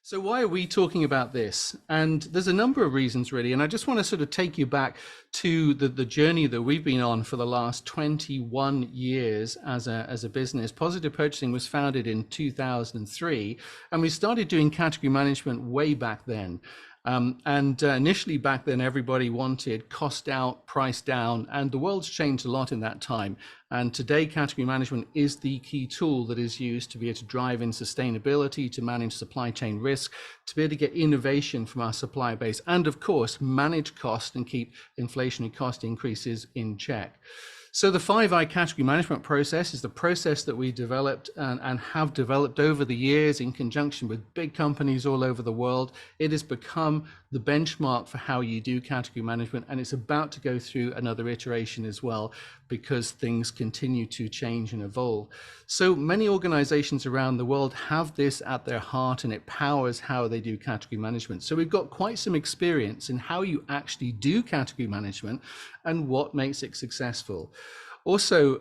So why are we talking about this? And there's a number of reasons really, and I just want to sort of take you back to the journey that we've been on for the last 21 years as a business. Positive Purchasing was founded in 2003, and we started doing category management way back then. Initially back then, everybody wanted cost out, price down, and the world's changed a lot in that time. And today, category management is the key tool that is used to be able to drive in sustainability, to manage supply chain risk, to be able to get innovation from our supply base, and of course, manage cost and keep inflationary cost increases in check. So the 5I category management process is the process that we developed and have developed over the years in conjunction with big companies all over the world. It has become the benchmark for how you do category management, and it's about to go through another iteration as well because things continue to change and evolve. So many organizations around the world have this at their heart, and it powers how they do category management. So we've got quite some experience in how you actually do category management and what makes it successful. Also,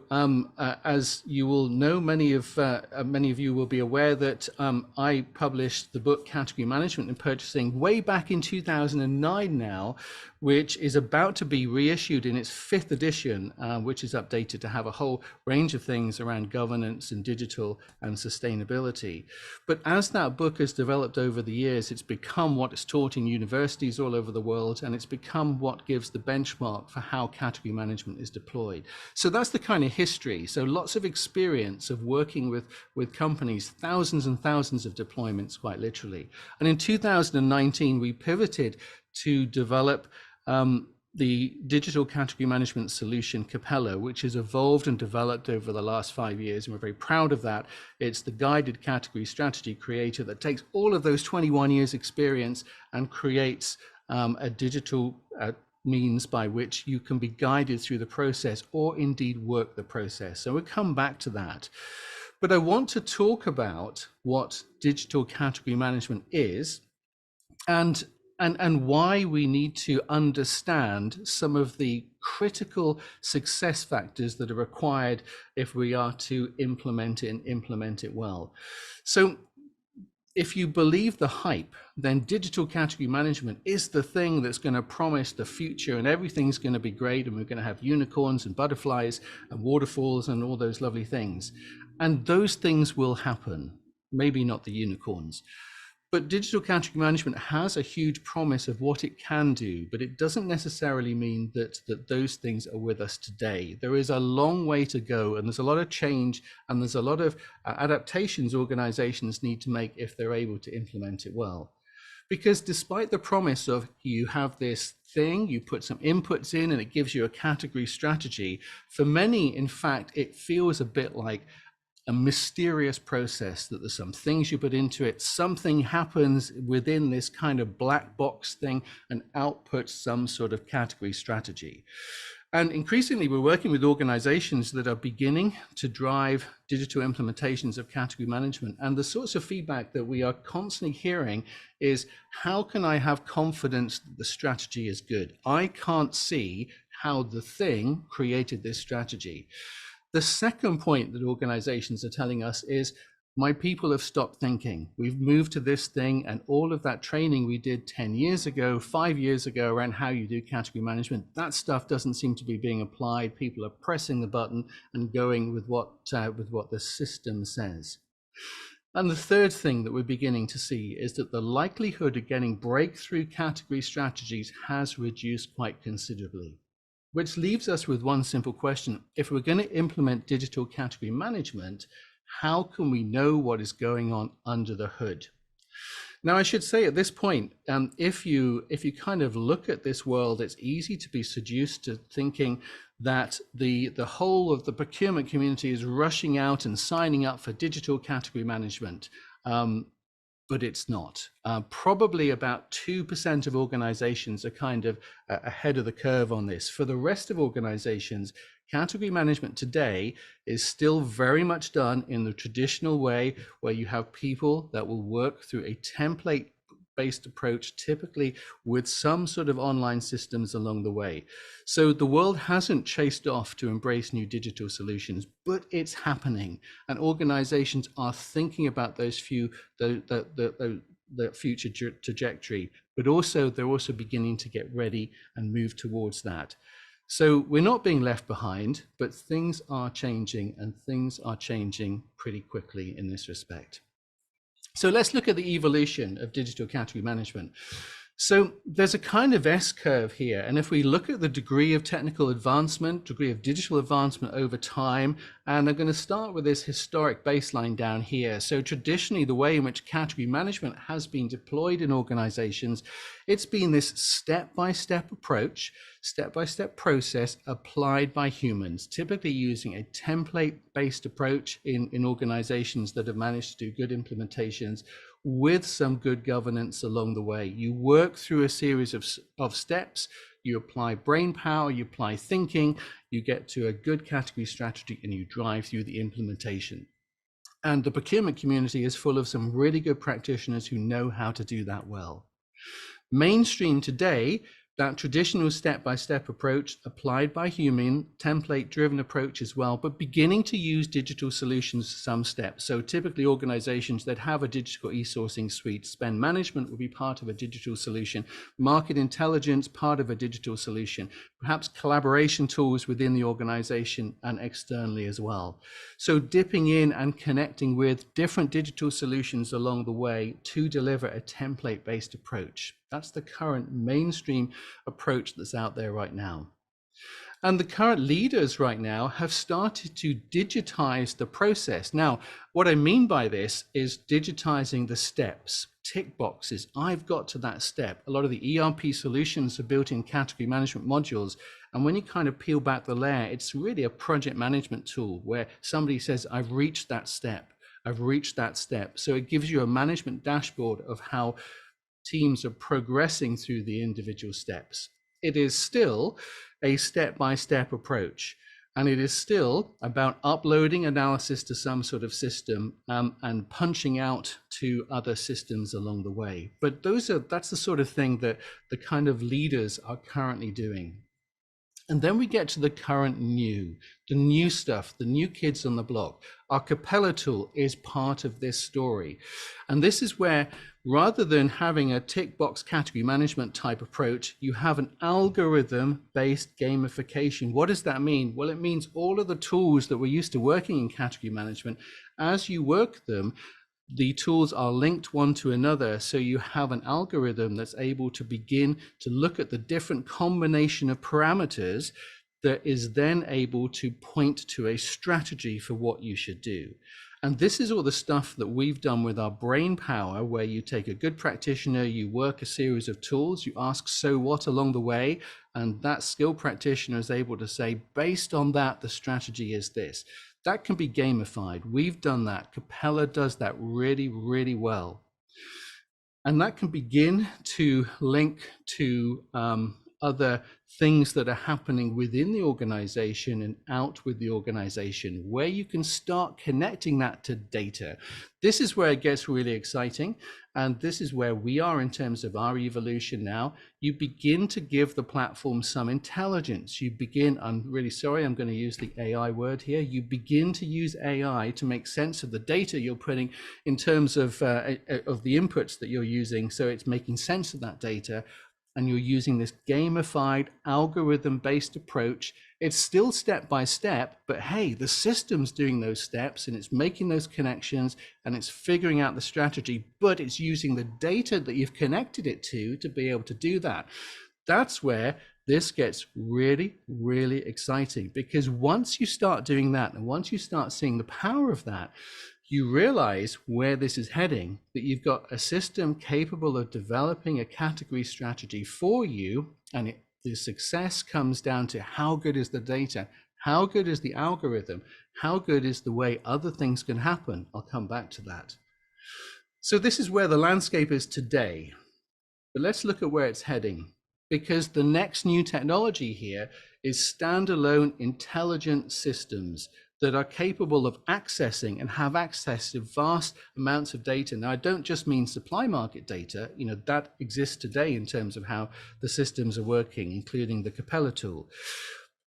as you will know, many of you will be aware that I published the book Category Management and Purchasing way back in 2009 now, which is about to be reissued in its 5th edition, which is updated to have a whole range of things around governance and digital and sustainability. But as that book has developed over the years, it's become what is taught in universities all over the world, and it's become what gives the benchmark for how category management is deployed. So that's the kind of history. So lots of experience of working with companies, thousands and thousands of deployments, quite literally. And in 2019, we pivoted to develop the digital category management solution Capella, which has evolved and developed over the last 5 years, and we're very proud of that. It's the guided category strategy creator that takes all of those 21 years experience and creates a digital means by which you can be guided through the process or indeed work the process. So we'll come back to that. But I want to talk about what digital category management is and why we need to understand some of the critical success factors that are required if we are to implement it and implement it well. So if you believe the hype, then digital category management is the thing that's going to promise the future and everything's going to be great and we're going to have unicorns and butterflies and waterfalls and all those lovely things. And those things will happen, maybe not the unicorns. But digital category management has a huge promise of what it can do, but it doesn't necessarily mean that those things are with us today. There is a long way to go, and there's a lot of change, and there's a lot of adaptations organizations need to make if they're able to implement it well. Because despite the promise of you have this thing, you put some inputs in and it gives you a category strategy, for many, in fact, it feels a bit like a mysterious process, that there's some things you put into it, something happens within this kind of black box thing and outputs some sort of category strategy. And increasingly, we're working with organizations that are beginning to drive digital implementations of category management. And the sorts of feedback that we are constantly hearing is, how can I have confidence that the strategy is good? I can't see how the thing created this strategy. The second point that organizations are telling us is, my people have stopped thinking. We've moved to this thing, and all of that training we did 10 years ago, 5 years ago around how you do category management, that stuff doesn't seem to be being applied. People are pressing the button and going with what the system says. And the third thing that we're beginning to see is that the likelihood of getting breakthrough category strategies has reduced quite considerably. Which leaves us with one simple question. If we're going to implement digital category management, how can we know what is going on under the hood? Now, I should say at this point, if you kind of look at this world, it's easy to be seduced to thinking that the whole of the procurement community is rushing out and signing up for digital category management. But it's not. Probably about 2% of organizations are kind of ahead of the curve on this. For the rest of organizations, category management today is still very much done in the traditional way, where you have people that will work through a template-based approach, typically with some sort of online systems along the way. So the world hasn't chased off to embrace new digital solutions, but it's happening, and organizations are thinking about those the future trajectory, but also they're also beginning to get ready and move towards that. So we're not being left behind, but things are changing, and things are changing pretty quickly in this respect. So let's look at the evolution of digital category management. So there's a kind of S-curve here. And if we look at the degree of technical advancement, degree of digital advancement over time, and I'm going to start with this historic baseline down here. So traditionally, the way in which category management has been deployed in organizations, it's been this step-by-step approach, step-by-step process applied by humans, typically using a template-based approach in organizations that have managed to do good implementations with some good governance along the way. You work through a series of steps, you apply brain power, you apply thinking, you get to a good category strategy, and you drive through the implementation. And the procurement community is full of some really good practitioners who know how to do that well. Mainstream today, that traditional step-by-step approach applied by human, template-driven approach as well, but beginning to use digital solutions to some steps. So typically organizations that have a digital e-sourcing suite, spend management will be part of a digital solution, market intelligence part of a digital solution, perhaps collaboration tools within the organization and externally as well. So dipping in and connecting with different digital solutions along the way to deliver a template-based approach. That's the current mainstream approach that's out there right now. And the current leaders right now have started to digitize the process. Now, what I mean by this is digitizing the steps, tick boxes. I've got to that step. A lot of the ERP solutions are built in category management modules. And when you kind of peel back the layer, it's really a project management tool where somebody says, I've reached that step. I've reached that step. So it gives you a management dashboard of how teams are progressing through the individual steps. It is still a step-by-step approach, and it is still about uploading analysis to some sort of system and punching out to other systems along the way. But that's the sort of thing that the kind of leaders are currently doing. And then we get to the current the new stuff, the new kids on the block. Our Capella tool is part of this story. And this is where, rather than having a tick box category management type approach, you have an algorithm-based gamification. What does that mean? Well, it means all of the tools that we're used to working in category management, as you work them, the tools are linked one to another, so you have an algorithm that's able to begin to look at the different combination of parameters that is then able to point to a strategy for what you should do. And this is all the stuff that we've done with our brain power, where you take a good practitioner, you work a series of tools, you ask so what along the way, and that skilled practitioner is able to say, based on that, the strategy is this. That can be gamified. We've done that. Capella does that really, really well. And that can begin to link to other things that are happening within the organization and out with the organization, where you can start connecting that to data. This is where it gets really exciting. And this is where we are in terms of our evolution now. You begin to give the platform some intelligence. You begin, I'm really sorry, I'm going to use the AI word here. You begin to use AI to make sense of the data you're putting in terms of the inputs that you're using. So it's making sense of that data. And you're using this gamified algorithm-based approach. It's still step by step, but hey, the system's doing those steps and it's making those connections and it's figuring out the strategy, but it's using the data that you've connected it to be able to do that. That's where this gets really, really exciting, because once you start doing that and once you start seeing the power of that, you realize where this is heading, that you've got a system capable of developing a category strategy for you, and the success comes down to how good is the data, how good is the algorithm, how good is the way other things can happen. I'll come back to that. So this is where the landscape is today, but let's look at where it's heading, because the next new technology here is standalone intelligent systems that are capable of accessing and have access to vast amounts of data. Now, I don't just mean supply market data, that exists today in terms of how the systems are working, including the Capella tool.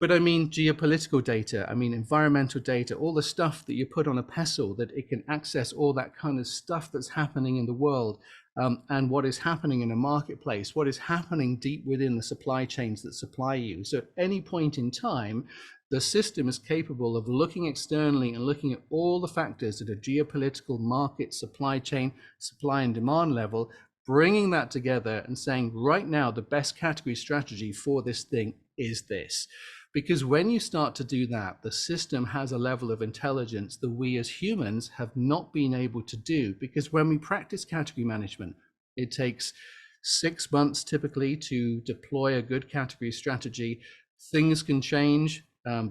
But I mean geopolitical data, I mean environmental data, all the stuff that you put on a pestle, that it can access all that kind of stuff that's happening in the world, and what is happening in a marketplace, what is happening deep within the supply chains that supply you. So at any point in time, the system is capable of looking externally and looking at all the factors at a geopolitical, market, supply chain, supply and demand level, bringing that together and saying, right now, the best category strategy for this thing is this. Because when you start to do that, the system has a level of intelligence that we as humans have not been able to do. Because when we practice category management, it takes 6 months typically to deploy a good category strategy. Things can change.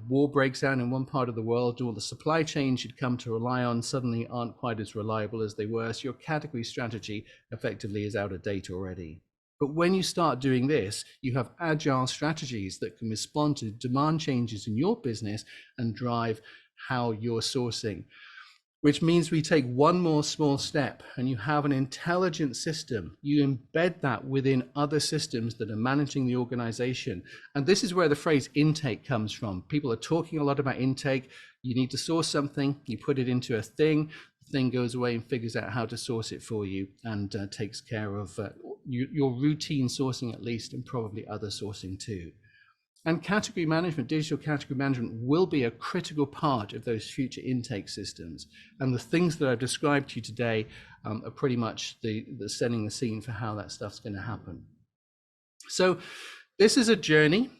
War breaks out in one part of the world, all the supply chains you'd come to rely on suddenly aren't quite as reliable as they were. So your category strategy effectively is out of date already. But when you start doing this, you have agile strategies that can respond to demand changes in your business and drive how you're sourcing, which means we take one more small step and you have an intelligent system. You embed that within other systems that are managing the organization. And this is where the phrase intake comes from. People are talking a lot about intake. You need to source something, you put it into a thing, the thing goes away and figures out how to source it for you and takes care of your routine sourcing at least, and probably other sourcing too. And category management, digital category management, will be a critical part of those future intake systems. And the things that I've described to you today are pretty much the setting the scene for how that stuff's going to happen. So this is a journey,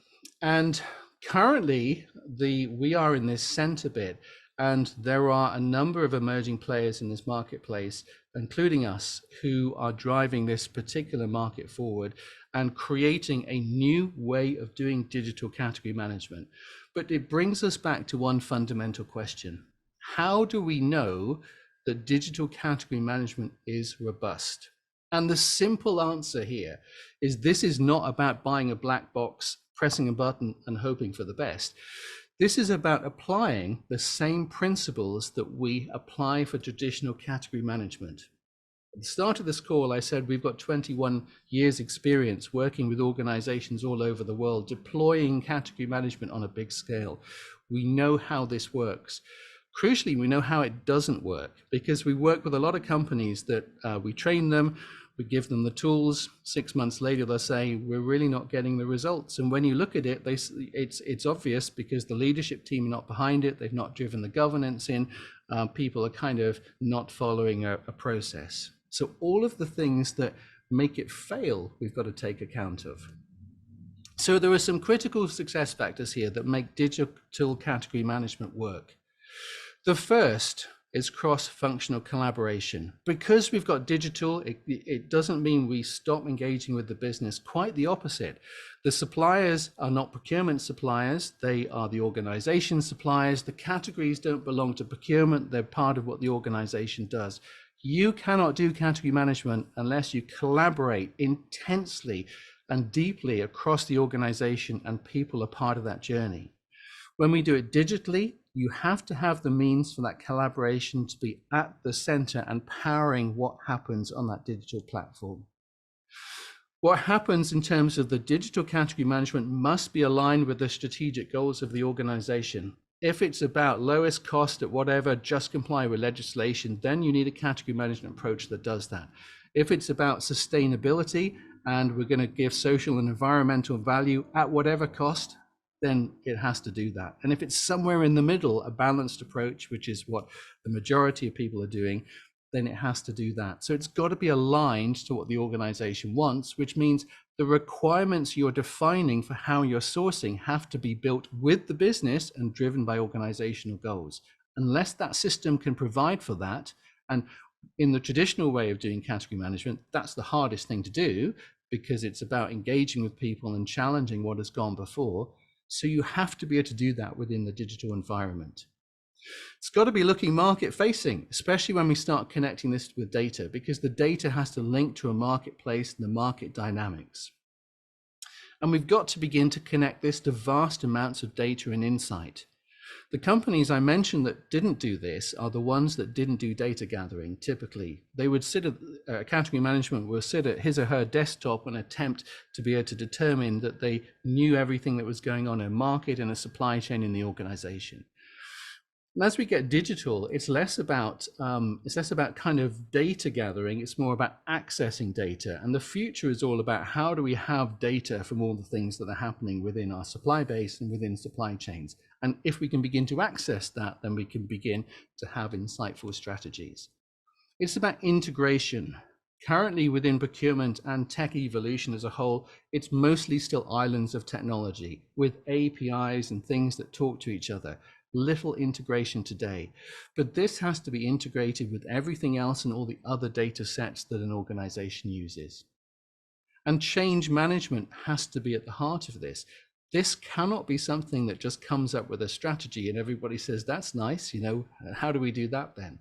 and currently we are in this center bit, and there are a number of emerging players in this marketplace, including us, who are driving this particular market forward and creating a new way of doing digital category management. But it brings us back to one fundamental question. How do we know that digital category management is robust? And the simple answer here is this is not about buying a black box, pressing a button and hoping for the best. This is about applying the same principles that we apply for traditional category management. At the start of this call, I said we've got 21 years experience working with organizations all over the world, deploying category management on a big scale. We know how this works. Crucially, we know how it doesn't work, because we work with a lot of companies that we train them, we give them the tools. 6 months later, they'll say, we're really not getting the results. And when you look at it, it's obvious, because the leadership team are not behind it. They've not driven the governance in. People are kind of not following a process. So all of the things that make it fail, we've got to take account of. So there are some critical success factors here that make digital category management work. The first is cross-functional collaboration. Because we've got digital, it doesn't mean we stop engaging with the business. Quite the opposite. The suppliers are not procurement suppliers. They are the organization suppliers. The categories don't belong to procurement. They're part of what the organization does. You cannot do category management unless you collaborate intensely and deeply across the organization, and people are part of that journey. When we do it digitally, you have to have the means for that collaboration to be at the center and powering what happens on that digital platform. What happens in terms of the digital category management must be aligned with the strategic goals of the organization. If it's about lowest cost at whatever, just comply with legislation, then you need a category management approach that does that. If it's about sustainability and we're going to give social and environmental value at whatever cost, then it has to do that. And if it's somewhere in the middle, a balanced approach, which is what the majority of people are doing, then it has to do that. So it's got to be aligned to what the organization wants, which means the requirements you're defining for how you're sourcing have to be built with the business and driven by organizational goals. Unless that system can provide for that, and in the traditional way of doing category management, that's the hardest thing to do, because it's about engaging with people and challenging what has gone before. So you have to be able to do that within the digital environment. It's got to be looking market facing, especially when we start connecting this with data, because the data has to link to a marketplace and the market dynamics. And we've got to begin to connect this to vast amounts of data and insight. The companies I mentioned that didn't do this are the ones that didn't do data gathering. Typically, they would sit at category management will sit at his or her desktop and attempt to be able to determine that they knew everything that was going on in a market and a supply chain in the organization. And as we get digital, it's less about kind of data gathering. It's more about accessing data. And the future is all about how do we have data from all the things that are happening within our supply base and within supply chains. And if we can begin to access that, then we can begin to have insightful strategies. It's about integration. Currently within procurement and tech evolution as a whole, it's mostly still islands of technology with APIs and things that talk to each other. Little integration today, but this has to be integrated with everything else and all the other data sets that an organization uses. And change management has to be at the heart of this. This cannot be something that just comes up with a strategy and everybody says, that's nice, how do we do that then?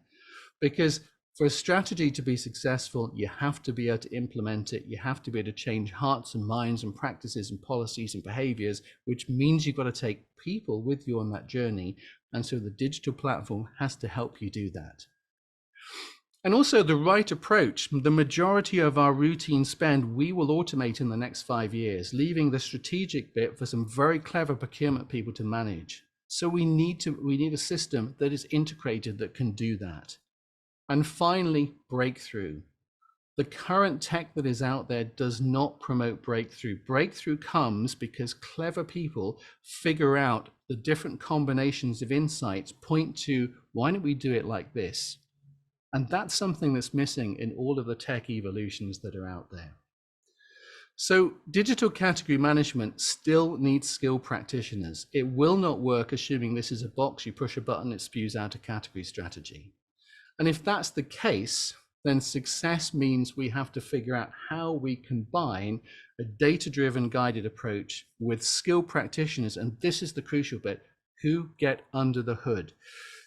Because for a strategy to be successful, you have to be able to implement it. You have to be able to change hearts and minds and practices and policies and behaviors, which means you've got to take people with you on that journey. And so the digital platform has to help you do that. And also the right approach. The majority of our routine spend, we will automate in the next 5 years, leaving the strategic bit for some very clever procurement people to manage. So we need a system that is integrated that can do that. And finally, breakthrough. The current tech that is out there does not promote breakthrough. Breakthrough comes because clever people figure out the different combinations of insights, point to, why don't we do it like this? And that's something that's missing in all of the tech evolutions that are out there. So digital category management still needs skilled practitioners. It will not work assuming this is a box, you push a button, it spews out a category strategy. And if that's the case, then success means we have to figure out how we combine a data-driven guided approach with skilled practitioners. And this is the crucial bit, who get under the hood.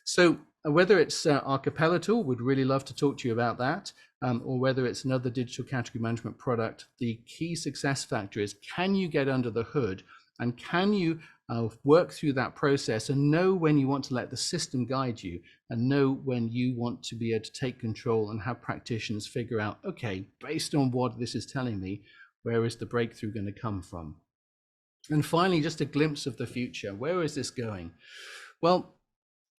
So whether it's our Capella tool, would really love to talk to you about that, or whether it's another digital category management product, the key success factor is, can you get under the hood and can you work through that process and know when you want to let the system guide you and know when you want to be able to take control and have practitioners figure out, okay, based on what this is telling me, where is the breakthrough going to come from? And finally, just a glimpse of the future. Where is this going? Well,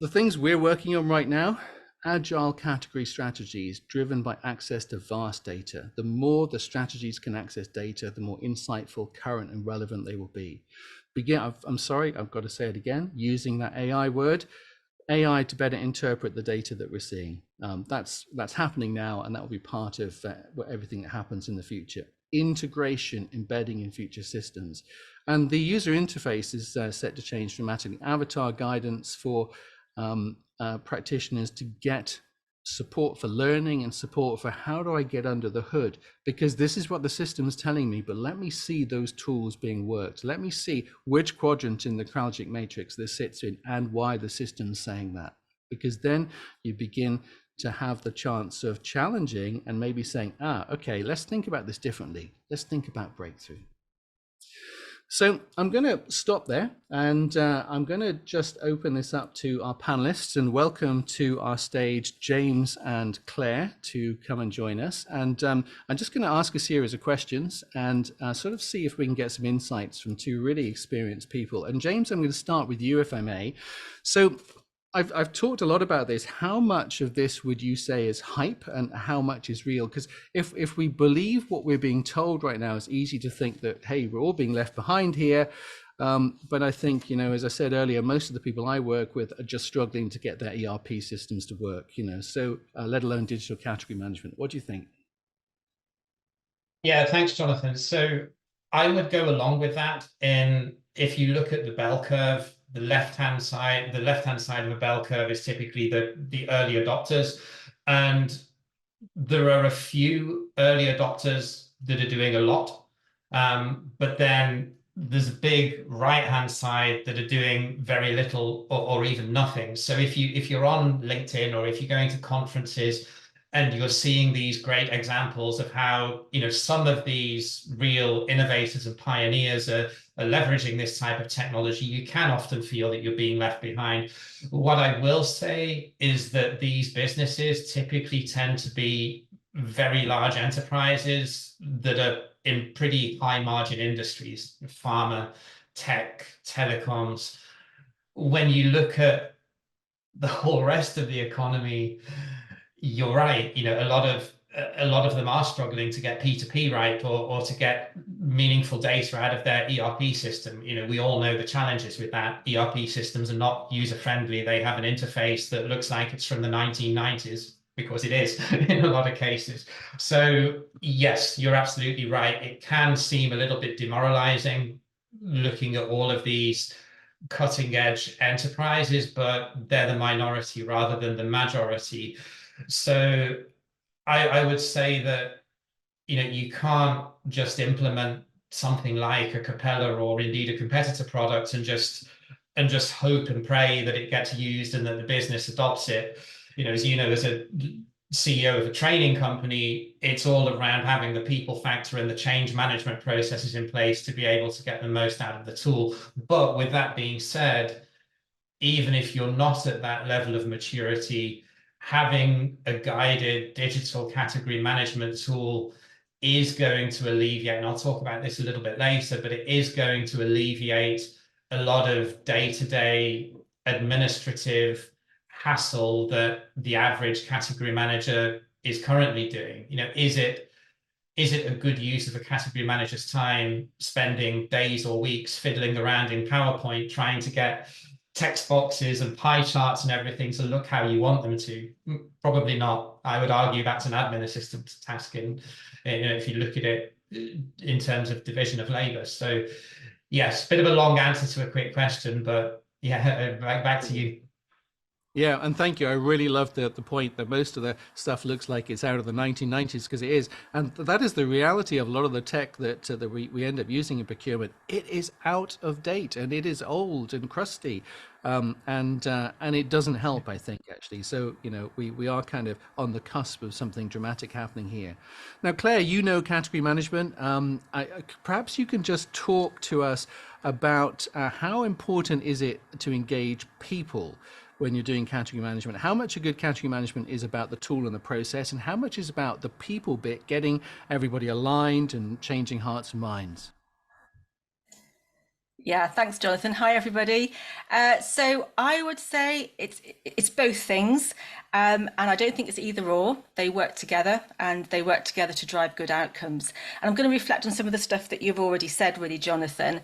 the things we're working on right now, agile category strategies driven by access to vast data. The more the strategies can access data, the more insightful, current, and relevant they will be. I'm sorry, I've got to say it again, using that AI word, AI to better interpret the data that we're seeing. That's happening now, and that will be part of everything that happens in the future. Integration, embedding in future systems. And the user interface is set to change dramatically. Avatar guidance for practitioners to get support for learning and support for how do I get under the hood, because this is what the system is telling me, but let me see those tools being worked. Let me see which quadrant in the Kraljic matrix this sits in and why the system's saying that, because then you begin to have the chance of challenging and maybe saying, okay, let's think about this differently. Let's think about breakthrough. So I'm going to stop there, and I'm going to just open this up to our panelists and welcome to our stage James and Claire to come and join us. And I'm just going to ask a series of questions and sort of see if we can get some insights from two really experienced people. And James, I'm going to start with you, if I may. So I've talked a lot about this. How much of this would you say is hype and how much is real? Because if we believe what we're being told right now, it's easy to think that, hey, we're all being left behind here. But I think, as I said earlier, most of the people I work with are just struggling to get their ERP systems to work, so let alone digital category management. What do you think? Yeah, thanks, Jonathan. So I would go along with that. And if you look at the bell curve, the left-hand side of a bell curve is typically the early adopters. And there are a few early adopters that are doing a lot. But then there's a big right-hand side that are doing very little or even nothing. So if you're on LinkedIn or if you're going to conferences And you're seeing these great examples of how, some of these real innovators and pioneers are leveraging this type of technology. You can often feel that you're being left behind. What I will say is that these businesses typically tend to be very large enterprises that are in pretty high margin industries, pharma, tech, telecoms. When you look at the whole rest of the economy, you're right. A lot of them are struggling to get P2P right, or to get meaningful data out of their ERP system. We all know the challenges with that. ERP systems are not user friendly. They have an interface that looks like it's from the 1990s, because it is in a lot of cases. So yes, you're absolutely right. It can seem a little bit demoralizing looking at all of these cutting edge enterprises, but they're the minority rather than the majority. So I would say that you can't just implement something like a Capella or indeed a competitor product and just hope and pray that it gets used and that the business adopts it. As a CEO of a training company, it's all around having the people factor and the change management processes in place to be able to get the most out of the tool. But with that being said, even if you're not at that level of maturity, having a guided digital category management tool is going to alleviate, and I'll talk about this a little bit later, but it is going to alleviate a lot of day-to-day administrative hassle that the average category manager is currently doing. Is it a good use of a category manager's time spending days or weeks fiddling around in PowerPoint trying to get text boxes and pie charts and everything to look how you want them to? Probably not. I would argue that's an admin assistant task, if you look at it in terms of division of labor. So yes, bit of a long answer to a quick question, but yeah, back to you. Yeah, and thank you. I really love the point that most of the stuff looks like it's out of the 1990s, because it is, and that is the reality of a lot of the tech that we end up using in procurement. It is out of date and it is old and crusty, and it doesn't help, I think, actually. So we are kind of on the cusp of something dramatic happening here. Now, Claire, category management. Perhaps you can just talk to us about how important is it to engage people when you're doing category management. How much a good category management is about the tool and the process, and how much is about the people bit, getting everybody aligned and changing hearts and minds? Yeah, thanks, Jonathan. Hi, everybody. So I would say it's both things, and I don't think it's either or. They work together, and they work together to drive good outcomes. And I'm going to reflect on some of the stuff that you've already said, really, Jonathan.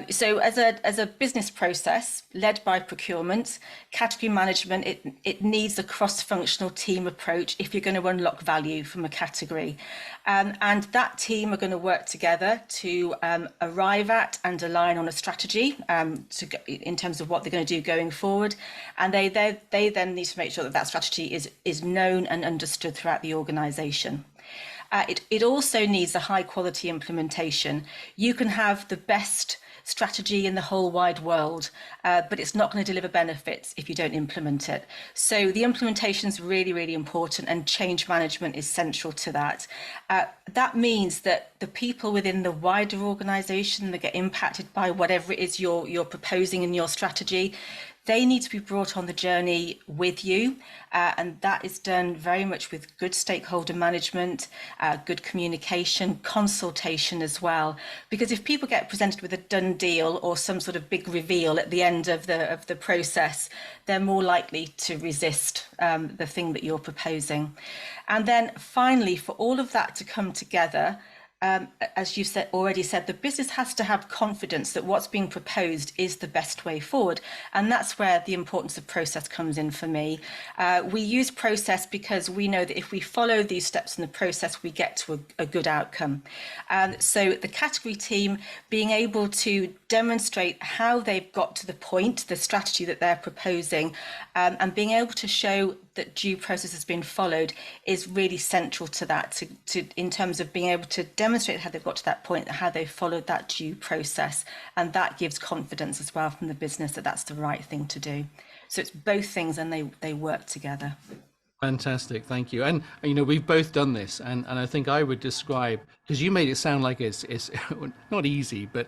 So as a business process led by procurement, category management, it needs a cross-functional team approach if you're going to unlock value from a category. And that team are going to work together to arrive at and align on a strategy in terms of what they're going to do going forward. And they then need to make sure that that strategy is known and understood throughout the organisation. It also needs a high quality implementation. You can have the best strategy in the whole wide world, but it's not going to deliver benefits if you don't implement it. So the implementation is really, really important, and change management is central to that. That means that the people within the wider organisation that get impacted by whatever it is you're proposing in your strategy, they need to be brought on the journey with you, and that is done very much with good stakeholder management, good communication, consultation as well. Because if people get presented with a done deal or some sort of big reveal at the end of the process, they're more likely to resist the thing that you're proposing. And then finally, for all of that to come together, as you already said, the business has to have confidence that what's being proposed is the best way forward. And that's where the importance of process comes in for me. We use process because we know that if we follow these steps in the process, we get to a good outcome. So the category team being able to demonstrate how they've got to the point, the strategy that they're proposing, and being able to show that due process has been followed is really central to that, in terms of being able to demonstrate how they've got to that point, how they've followed that due process. And that gives confidence as well from the business that that's the right thing to do. So it's both things, and they work together. Fantastic, thank you. And you know, we've both done this, and I think I would describe, because you made it sound like it's not easy, but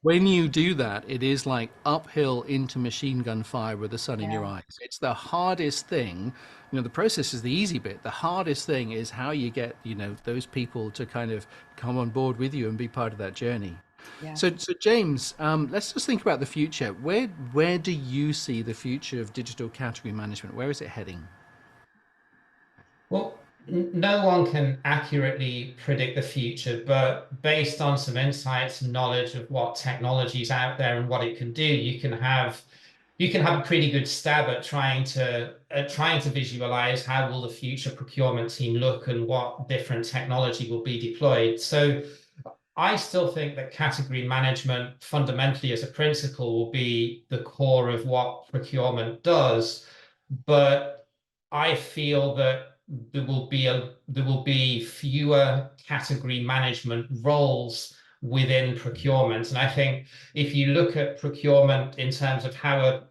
when you do that, it is like uphill into machine gun fire with the sun in your Yeah. eyes. It's the hardest thing. You know, the process is the easy bit. The hardest thing is how you get, you know, those people to kind of come on board with you and be part of that journey. Yeah. So James, let's just think about the future. Where do you see the future of digital category management? Where is it heading? Well, no one can accurately predict the future, but based on some insights and knowledge of what technology is out there and what it can do, you can have a pretty good stab at trying to visualize how will the future procurement team look and what different technology will be deployed. So I still think that category management fundamentally as a principle will be the core of what procurement does, but I feel that there will be fewer category management roles within procurement. And I think if you look at procurement in terms of how a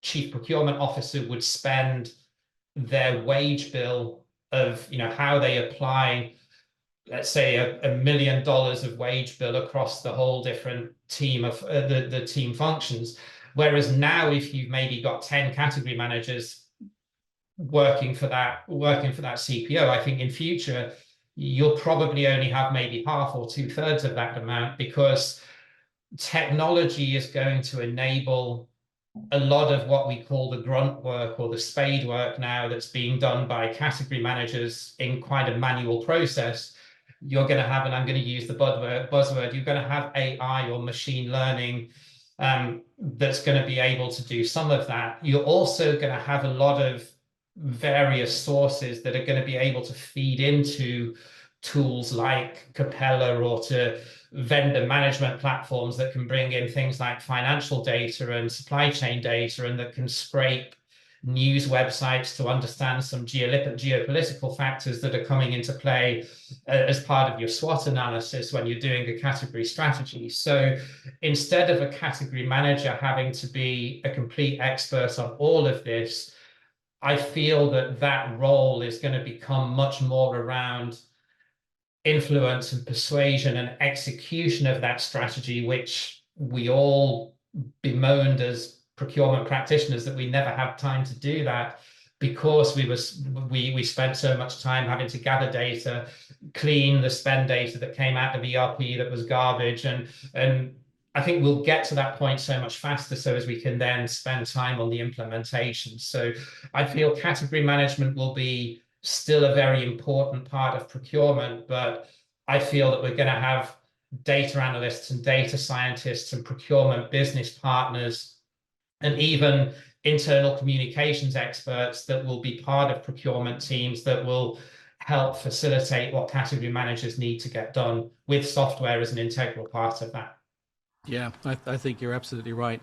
chief procurement officer would spend their wage bill of, how they apply, let's say, $1 million of wage bill across the whole different team of the team functions. Whereas now, if you've maybe got 10 category managers working for that CPO, I think in future you'll probably only have maybe half or two-thirds of that amount, because technology is going to enable a lot of what we call the grunt work or the spade work now that's being done by category managers in quite a manual process. You're going to have, and I'm going to use the buzzword, you're going to have AI or machine learning that's going to be able to do some of that. You're also going to have a lot of various sources that are going to be able to feed into tools like Capella or to vendor management platforms that can bring in things like financial data and supply chain data, and that can scrape news websites to understand some geopolitical factors that are coming into play as part of your SWOT analysis when you're doing a category strategy. So instead of a category manager having to be a complete expert on all of this, I feel that that role is going to become much more around influence and persuasion and execution of that strategy, which we all bemoaned as procurement practitioners that we never had time to do that, because we spent so much time having to gather data, clean the spend data that came out of ERP that was garbage, and I think we'll get to that point so much faster, so as we can then spend time on the implementation. So I feel category management will be still a very important part of procurement, but I feel that we're going to have data analysts and data scientists and procurement business partners and even internal communications experts that will be part of procurement teams that will help facilitate what category managers need to get done, with software as an integral part of that. Yeah, I think you're absolutely right.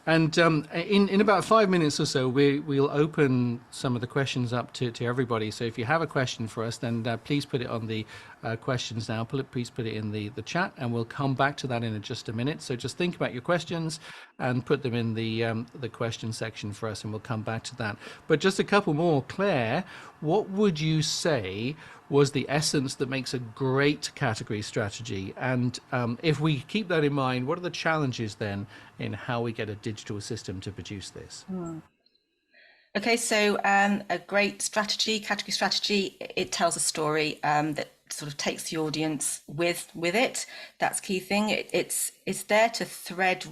And in about 5 minutes or so, we'll open some of the questions up to everybody. So if you have a question for us, then please put it on the questions now. Please put it in the chat, and we'll come back to that in just a minute. So just think about your questions and put them in the question section for us, and we'll come back to that. But just a couple more. Claire, what would you say was the essence that makes a great category strategy? And if we keep that in mind, what are the challenges then in how we get a digital system to produce this? Okay, so a great strategy, category strategy, it tells a story that sort of takes the audience with it. That's key thing. It's there to thread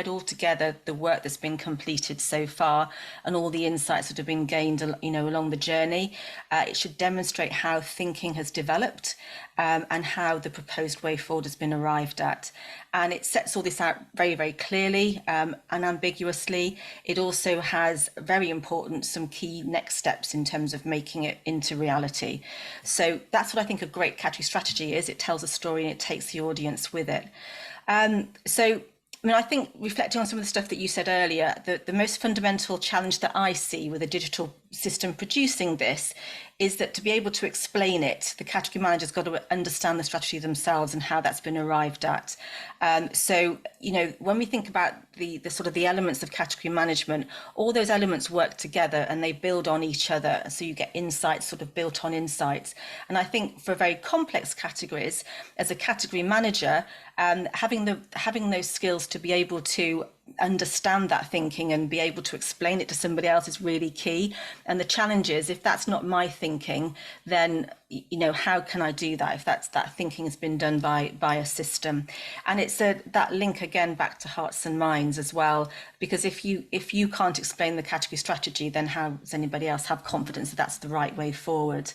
all together the work that's been completed so far and all the insights that have been gained, along the journey. It should demonstrate how thinking has developed and how the proposed way forward has been arrived at. And it sets all this out very, very clearly and ambiguously. It also has, very important, some key next steps in terms of making it into reality. So that's what I think a great category strategy is. It tells a story and it takes the audience with it. I think, reflecting on some of the stuff that you said earlier, the most fundamental challenge that I see with a digital system producing this is that to be able to explain it, the category manager's got to understand the strategy themselves and how that's been arrived at. So, you know, when we think about the sort of the elements of category management, all those elements work together and they build on each other. So you get insights sort of built on insights. And I think for very complex categories, as a category manager, having those skills to be able to understand that thinking and be able to explain it to somebody else is really key. And the challenge is, if that's not my thinking, then, you know, how can I do that if that thinking has been done by a system? And it's that link again back to hearts and minds as well, because if you can't explain the category strategy, then how does anybody else have confidence that that's the right way forward?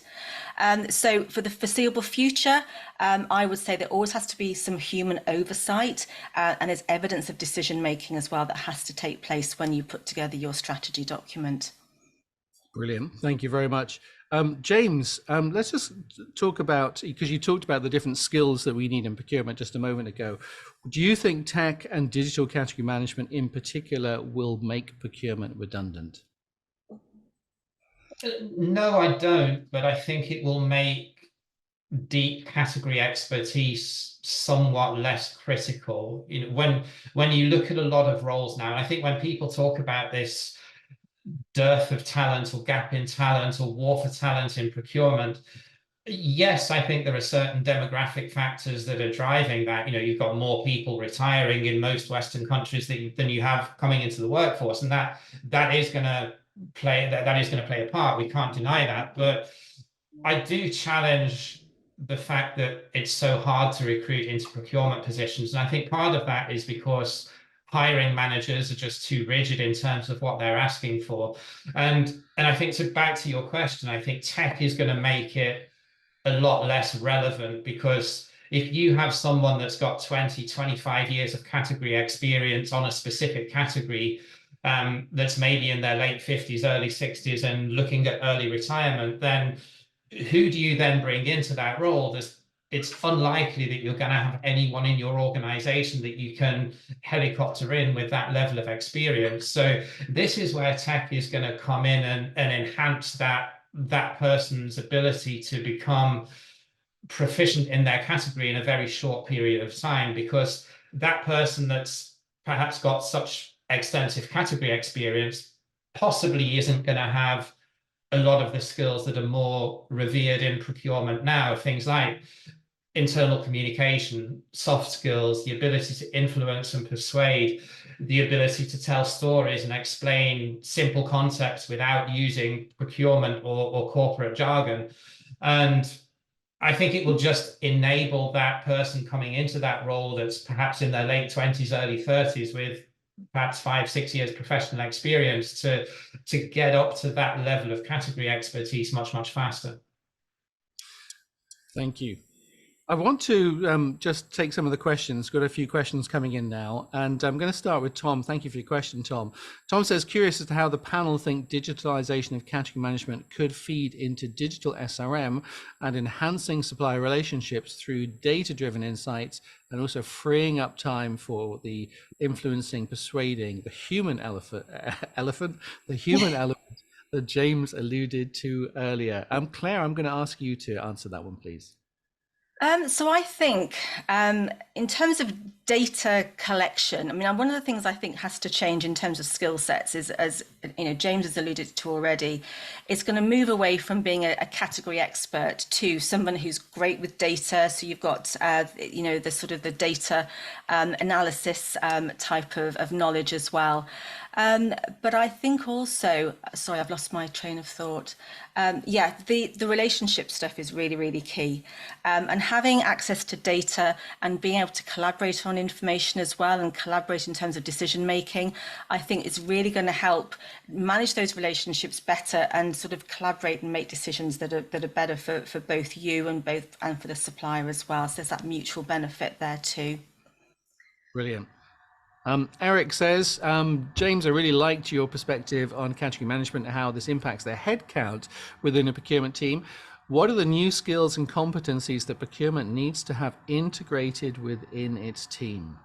So for the foreseeable future, I would say there always has to be some human oversight, and there's evidence of decision making as well that has to take place when you put together your strategy document. Brilliant. Thank you very much. James, let's just talk about, because you talked about the different skills that we need in procurement just a moment ago. Do you think tech and digital category management in particular will make procurement redundant? No, I don't, but I think it will make deep category expertise somewhat less critical. You know, when you look at a lot of roles now, and I think when people talk about this dearth of talent or gap in talent or war for talent in procurement, yes, I think there are certain demographic factors that are driving that. You know, you've got more people retiring in most Western countries than you have coming into the workforce, and that is going to play a part. We can't deny that, but I do challenge the fact that it's so hard to recruit into procurement positions. And I think part of that is because hiring managers are just too rigid in terms of what they're asking for. And I think, back to your question, I think tech is going to make it a lot less relevant, because if you have someone that's got 20, 25 years of category experience on a specific category, that's maybe in their late 50s, early 60s and looking at early retirement, then who do you then bring into that role? It's unlikely that you're going to have anyone in your organization that you can helicopter in with that level of experience. So this is where tech is going to come in and enhance that person's ability to become proficient in their category in a very short period of time, because that person that's perhaps got such extensive category experience possibly isn't going to have a lot of the skills that are more revered in procurement now, things like internal communication, soft skills, the ability to influence and persuade, the ability to tell stories and explain simple concepts without using procurement or corporate jargon. And I think it will just enable that person coming into that role that's perhaps in their late 20s, early 30s with perhaps 5-6 years professional experience to get up to that level of category expertise much faster. Thank you. I want to just take some of the questions. Got a few questions coming in now, and I'm going to start with Tom. Thank you for your question, Tom. Tom says, curious as to how the panel think digitalization of category management could feed into digital SRM and enhancing supplier relationships through data-driven insights, and also freeing up time for the influencing, persuading, the human elephant that James alluded to earlier. Claire, I'm going to ask you to answer that one, please. So I think in terms of data collection, I mean, one of the things I think has to change in terms of skill sets is, as you know, James has alluded to already, it's going to move away from being a category expert to someone who's great with data. So you've got, you know, the sort of the data analysis type of knowledge as well. But I think also, sorry, I've lost my train of thought. Yeah, the relationship stuff is really, really key. And having access to data and being able to collaborate on information as well, and collaborate in terms of decision making, I think is really going to help manage those relationships better and sort of collaborate and make decisions that are better for both you and for the supplier as well. So there's that mutual benefit there too. Brilliant. Eric says, James, I really liked your perspective on category management and how this impacts their headcount within a procurement team. What are the new skills and competencies that procurement needs to have integrated within its team?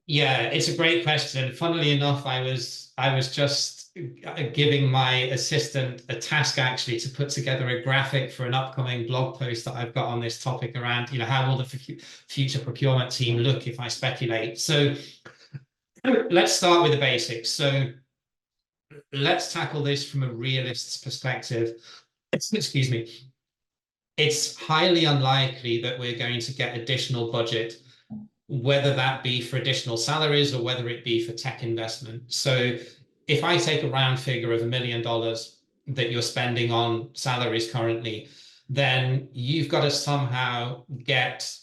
Yeah, it's a great question. Funnily enough, I was just giving my assistant a task actually to put together a graphic for an upcoming blog post that I've got on this topic around, how will the future procurement team look if I speculate? So let's start with the basics. So let's tackle this from a realist's perspective. Excuse me. It's highly unlikely that we're going to get additional budget, whether that be for additional salaries or whether it be for tech investment. So if I take a round figure of $1 million that you're spending on salaries currently, then you've got to somehow get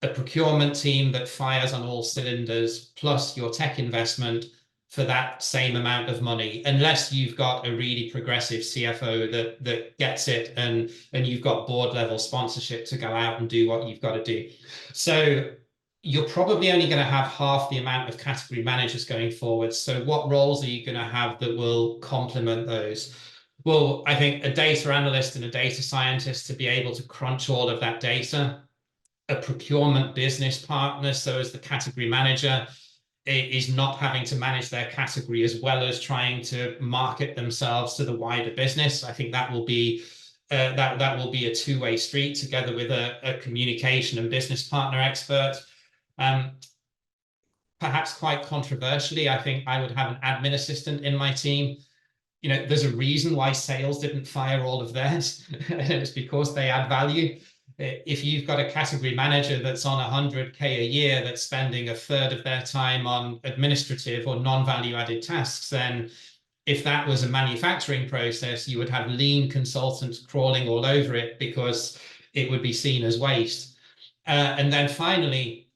a procurement team that fires on all cylinders, plus your tech investment for that same amount of money, unless you've got a really progressive CFO that gets it and you've got board level sponsorship to go out and do what you've got to do. So you're probably only going to have half the amount of category managers going forward. So what roles are you going to have that will complement those? Well, I think a data analyst and a data scientist to be able to crunch all of that data, a procurement business partner, so as the category manager is not having to manage their category as well as trying to market themselves to the wider business. I think that will be that will be a two-way street, together with a communication and business partner expert. Perhaps quite controversially, I think I would have an admin assistant in my team. There's a reason why sales didn't fire all of theirs. It's because they add value. If you've got a category manager that's on 100K a year that's spending a third of their time on administrative or non-value added tasks, then if that was a manufacturing process, you would have lean consultants crawling all over it because it would be seen as waste. And then finally,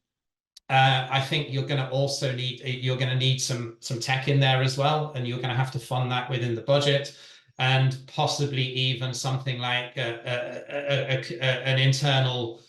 I think you're going to need some tech in there as well, and you're going to have to fund that within the budget, and possibly even something like an internal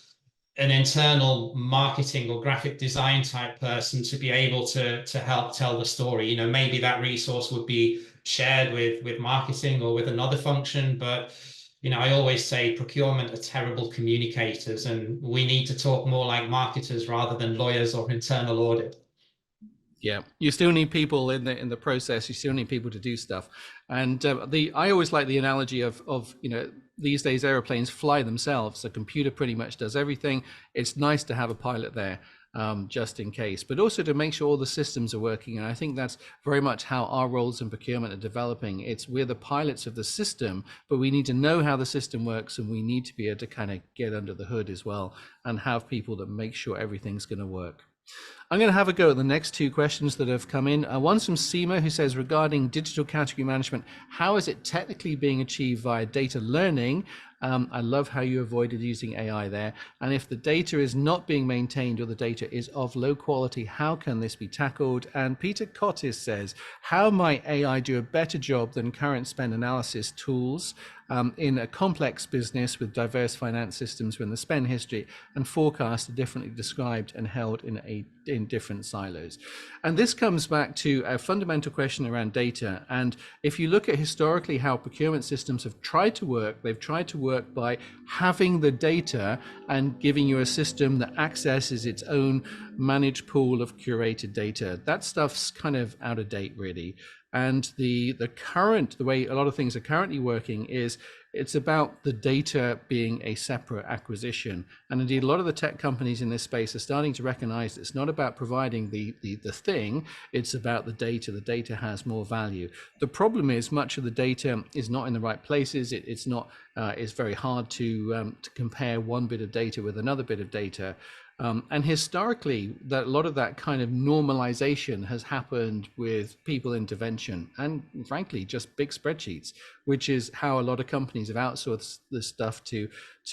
marketing or graphic design type person to be able to help tell the story. Maybe that resource would be shared with marketing or with another function, but I always say procurement are terrible communicators, and we need to talk more like marketers rather than lawyers or internal audit. Yeah, you still need people in the process. You still need people to do stuff. And I always like the analogy of these days airplanes fly themselves. The computer pretty much does everything. It's nice to have a pilot there, just in case, but also to make sure all the systems are working. And I think that's very much how our roles in procurement are developing. We're the pilots of the system, but we need to know how the system works, and we need to be able to kind of get under the hood as well and have people that make sure everything's going to work. I'm going to have a go at the next two questions that have come in. One's from Seema, who says, regarding digital category management, how is it technically being achieved via data learning? I love how you avoided using AI there. And if the data is not being maintained or the data is of low quality, how can this be tackled? And Peter Cottis says, how might AI do a better job than current spend analysis tools in a complex business with diverse finance systems when the spend history and forecast are differently described and held in different silos? And this comes back to a fundamental question around data. And if you look at historically how procurement systems have tried to work, they've tried to work by having the data and giving you a system that accesses its own managed pool of curated data. That stuff's kind of out of date, really. And the way a lot of things are currently working is it's about the data being a separate acquisition. And indeed, a lot of the tech companies in this space are starting to recognize it's not about providing the thing, it's about the data. The data has more value. The problem is much of the data is not in the right places. It's very hard to compare one bit of data with another bit of data. And historically, a lot of that kind of normalization has happened with people intervention and, frankly, just big spreadsheets, which is how a lot of companies have outsourced this stuff to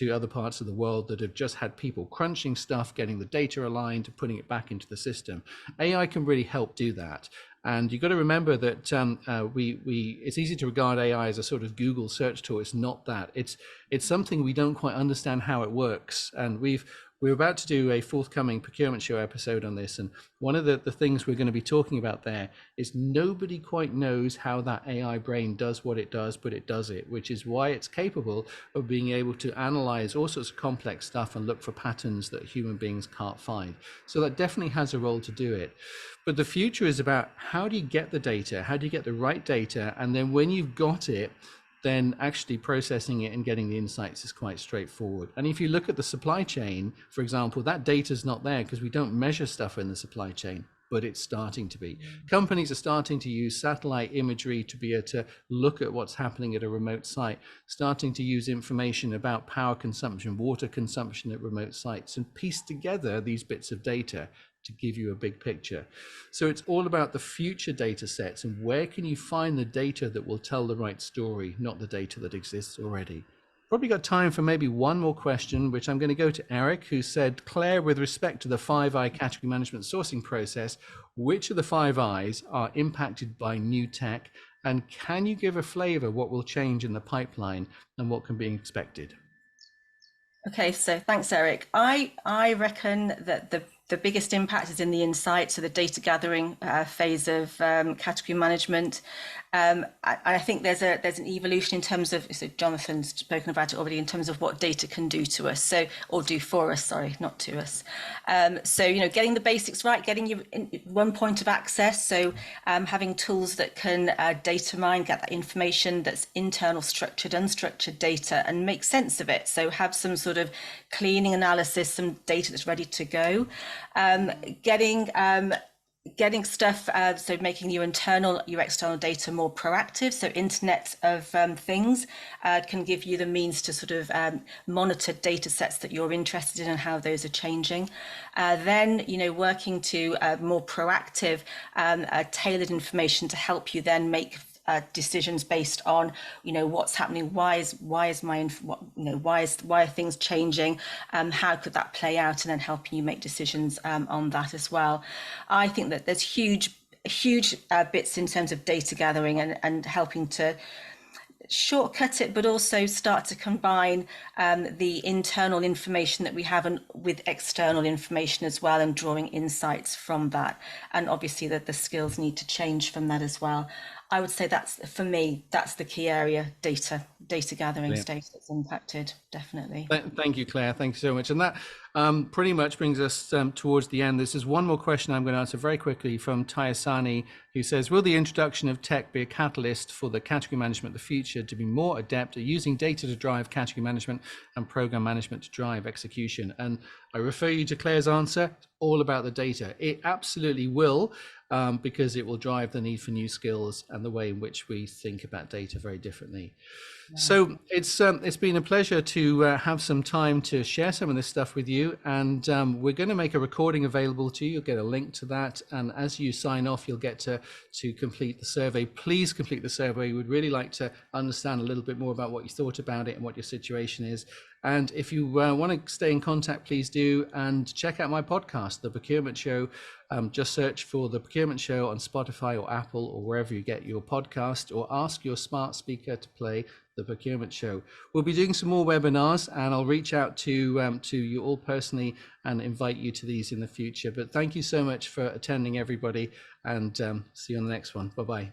other parts of the world that have just had people crunching stuff, getting the data aligned, putting it back into the system. AI can really help do that. And you've got to remember that it's easy to regard AI as a sort of Google search tool. It's not that. It's something we don't quite understand how it works. And we've We're about to do a forthcoming procurement show episode on this, and one of the things we're going to be talking about there is nobody quite knows how that AI brain does what it does, but it does it, which is why it's capable of being able to analyze all sorts of complex stuff and look for patterns that human beings can't find. So that definitely has a role to do it. But the future is about how do you get the data, how do you get the right data, and then when you've got it, then actually processing it and getting the insights is quite straightforward. And if you look at the supply chain, for example, that data is not there because we don't measure stuff in the supply chain, but it's starting to be. Companies are starting to use satellite imagery to be able to look at what's happening at a remote site, starting to use information about power consumption, water consumption at remote sites, and piece together these bits of data to give you a big picture. So it's all about the future data sets and where can you find the data that will tell the right story, not the data that exists already. Probably got time for maybe one more question, which I'm going to go to Eric, who said, Claire, with respect to the 5I category management sourcing process, which of the 5 I's are impacted by new tech? And can you give a flavor what will change in the pipeline and what can be expected? Okay, so thanks, Eric. I reckon that the biggest impact is in the insight, so the data gathering phase of category management. I think there's an evolution in terms of, so Jonathan's spoken about it already, in terms of what data can do to us, so, or do for us, sorry, not to us. So, you know, getting the basics right, getting you one point of access, so having tools that can data mine, get that information that's internal, structured, unstructured data, and make sense of it. So have some sort of cleaning analysis, some data that's ready to go. Getting stuff, so making your internal, your external data more proactive. So Internet of Things can give you the means to sort of monitor data sets that you're interested in and how those are changing. Then, you know, working to more proactive, tailored information to help you then make decisions based on, you know, what's happening, why are things changing, how could that play out, and then helping you make decisions on that as well. I think that there's huge bits in terms of data gathering and helping to shortcut it, but also start to combine the internal information that we have with external information as well, and drawing insights from that. And obviously that the skills need to change from that as well. I would say that's, for me, that's the key area, data gathering stage that's impacted, definitely. Thank you, Claire. Thank you so much. And that pretty much brings us towards the end. This is one more question I'm going to answer very quickly from Tayasani, who says, will the introduction of tech be a catalyst for the category management of the future to be more adept at using data to drive category management and program management to drive execution? And I refer you to Claire's answer. It's all about the data. It absolutely will, because it will drive the need for new skills and the way in which we think about data very differently. Yeah. So it's been a pleasure to have some time to share some of this stuff with you, and we're going to make a recording available to you. You'll get a link to that, and as you sign off, you'll get to complete the survey. Please complete the survey. We'd really like to understand a little bit more about what you thought about it and what your situation is. And if you want to stay in contact, please do, and check out my podcast, The Procurement Show. Just search for The Procurement Show on Spotify or Apple or wherever you get your podcast, or ask your smart speaker to play The Procurement Show. We'll be doing some more webinars, and I'll reach out to you all personally and invite you to these in the future. But thank you so much for attending, everybody, and see you on the next one. Bye-bye.